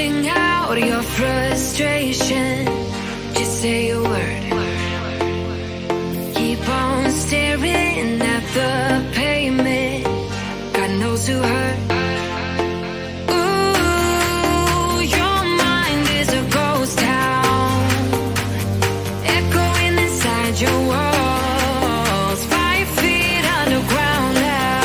Sing out your frustration, just say a word. Keep on staring at the pavement, God knows who hurt. Ooh, your mind is a ghost town, echoing inside your walls, 5 feet underground now.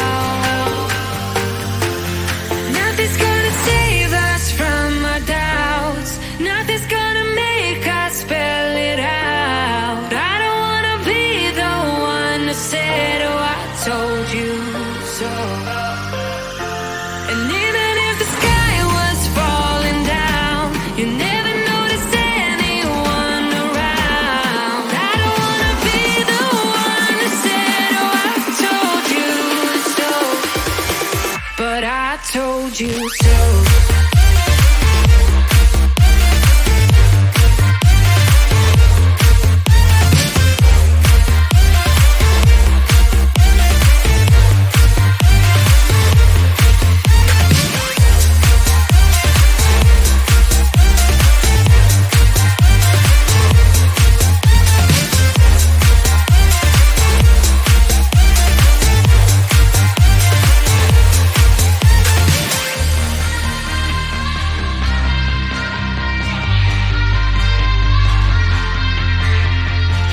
Nothing's gonna save us from our doubts, nothing's gonna make us spell it out. I don't wanna be the one who said, oh, I told you so. And even if the sky was falling down, you never noticed anyone around. I don't wanna be the one who said, oh, I told you so, but I told you so.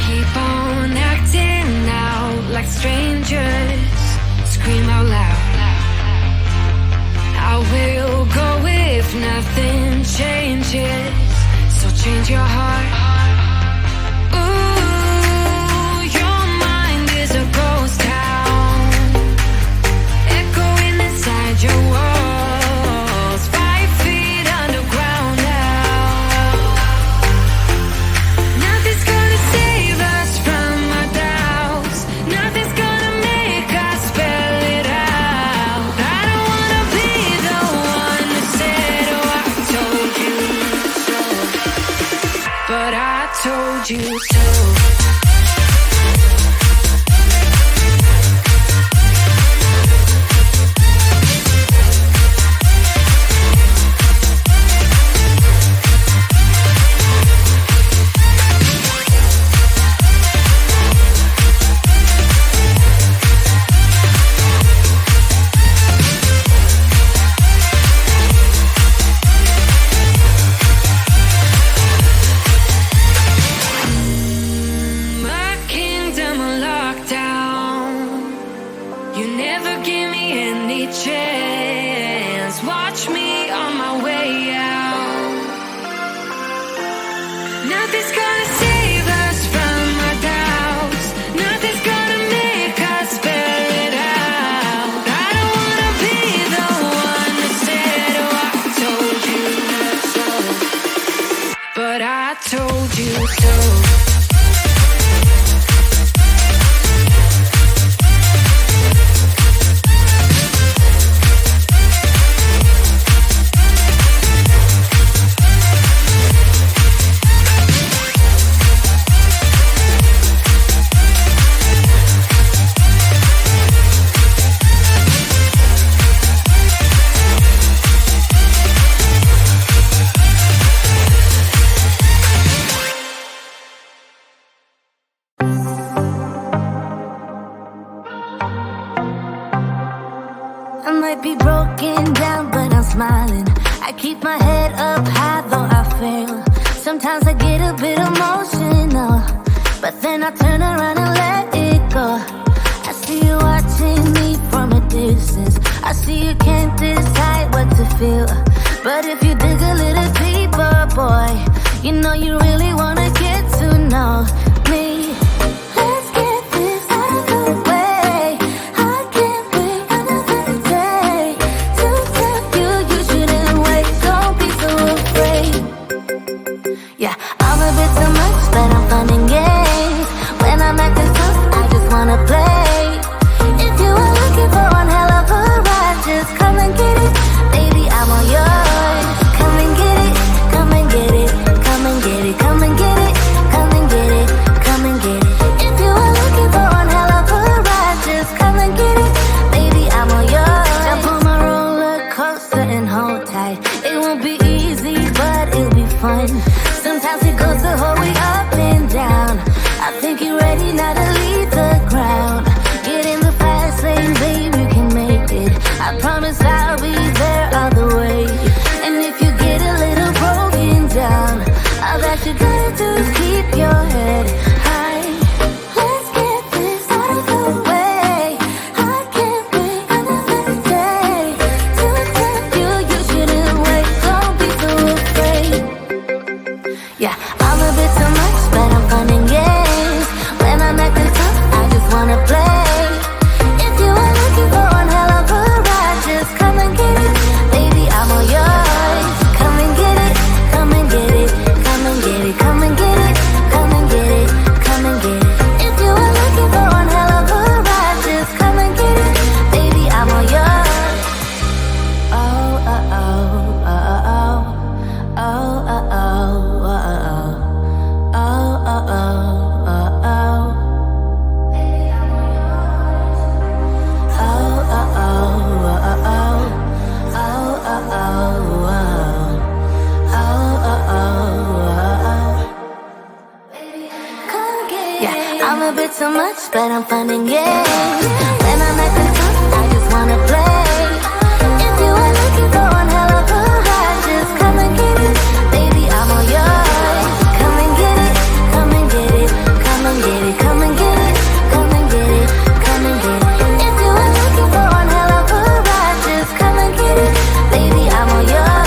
Keep on acting out like strangers, scream out loud. I will go if nothing changes, so change your heart. Ooh, your mind is a ghost town, echoing inside your walls, 5 feet underground now. Nothing's gonna save us from our doubts, nothing's gonna make us spell it out. I don't wanna be the one who said, oh, I told you so, but I told you so. My kingdom on lockdown, you never give me any chance. Watch me on my way out. Nothing's gonna save us from our doubts, nothing's gonna make us spell it out. I don't wanna be the one who said, oh, I told you so, but I told you so. I might be broken down, but I'm smiling. I keep my head up high, though I fail. Sometimes I get a bit emotional, but then I turn around and let it go. I see you watching me from a distance. I see you can't decide what to feel, but if you dig a little deeper, boy, you know you really wanna get to know me. Let's get this out of the way. I can't wait another day to tell you you shouldn't wait. Don't be so afraid. Yeah, I'm a bit too much, but I'm fun and games. When I'm acting tough, I just wanna play. If you are looking for one hell of a ride, just come and get it. Baby, I'm all yours. Come and get it, come and get it, come and get it, come and get it, come and get it, come and get it. If you are looking for one hell of a ride, just come and get it. Baby, I'm all yours. Jump on my roller coaster and hold tight. It won't be easy promise I'll be there all the way. And if you get a little broken down, all that you gotta do is keep your head high. Let's get this out of the way. I can't wait another day to accept you. You shouldn't wait. Don't be so afraid. Yeah, I'm a bit too much, but I'm fun and games. When I'm acting tough, I just wanna play. If you are looking for one hell of a ride, just come and get it. Baby, I'm all yours. Come and get it, come and get it, come and get it, come and get it, come and get it, come and get it. If you are looking for one hell of a ride, just come and get it. Baby, I'm all yours. Oh, oh, oh, oh, oh, oh, oh, oh, oh, oh, oh, oh, oh. Yeah, I'm a bit too much, but I'm fun and games. When I'm acting tough, I just wanna play. If you are looking for one hell of a ride, just come and get it. Baby, I'm all yours. Come and get it, come and get it, come and get it, come and get it, come and get it, come and get it. If you are looking for one hell of a ride, just come and get it. Baby, I'm all yours.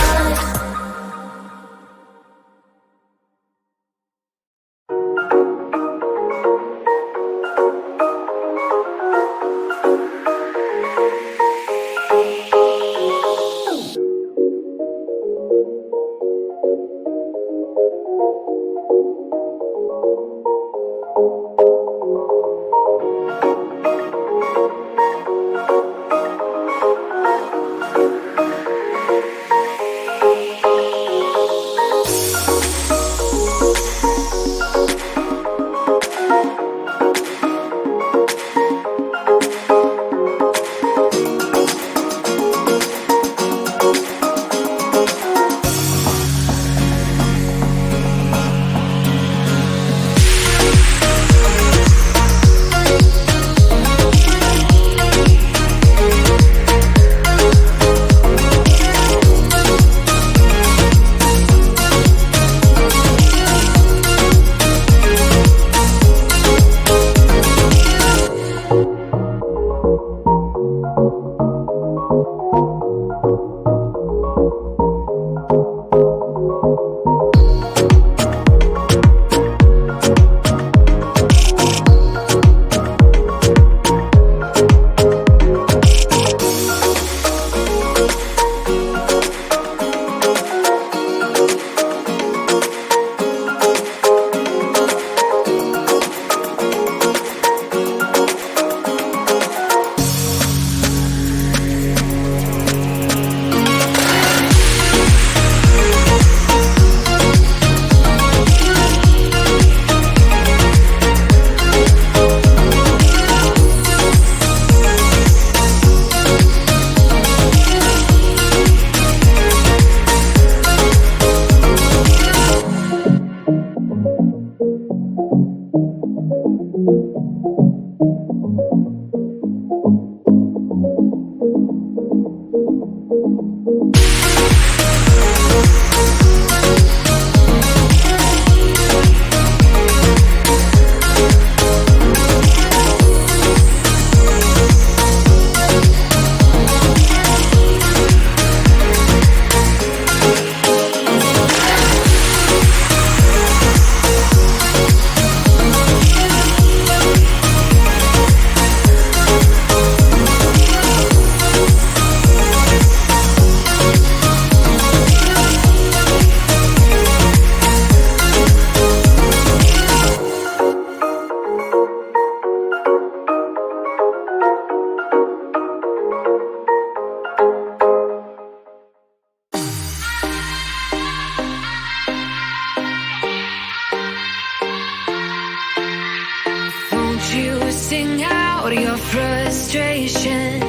frustration.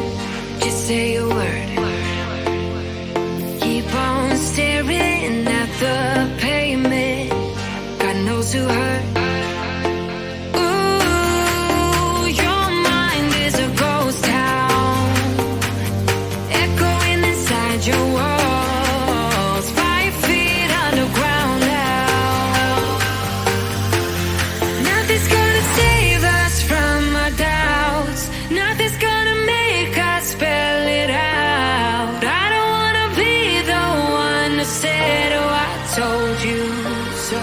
Just say a word. Keep on staring at the pavement. God knows who hurt. Ooh, your mind is a ghost town, inside your walls, 5 feet underground now. Nothing's gonna save us from our doubts. Nothing's gonna make us spell it out. I don't wanna be the one who said, oh, I told you so.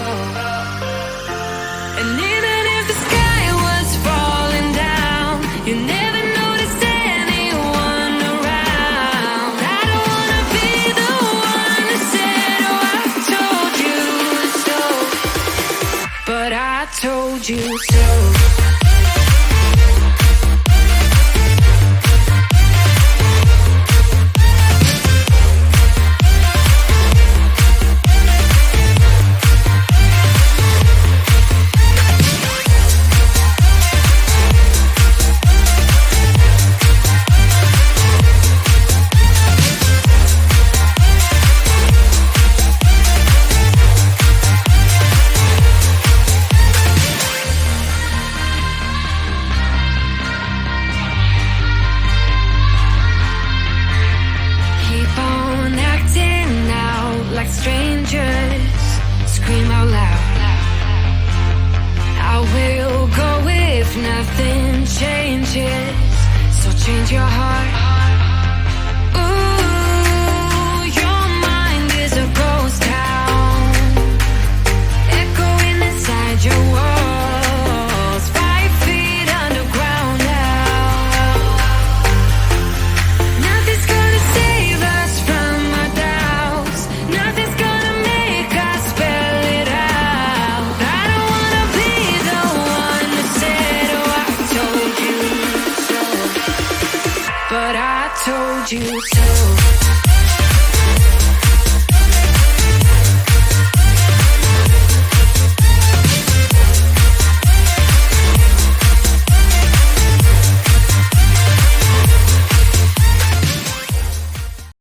And even if the sky was falling down, you never noticed anyone around. I don't wanna be the one who said, oh, I told you so. But I told you so. Keep on acting out like strangers. Scream out loud. I will go if nothing changes. So change your heart. Ooh, your mind is a ghost town, echoing inside your walls, 5 feet underground now. Nothing's gonna save us from our doubts. Nothing's gonna make us spell it out. I don't wanna be the one that said, oh, I told you so. But I told you so.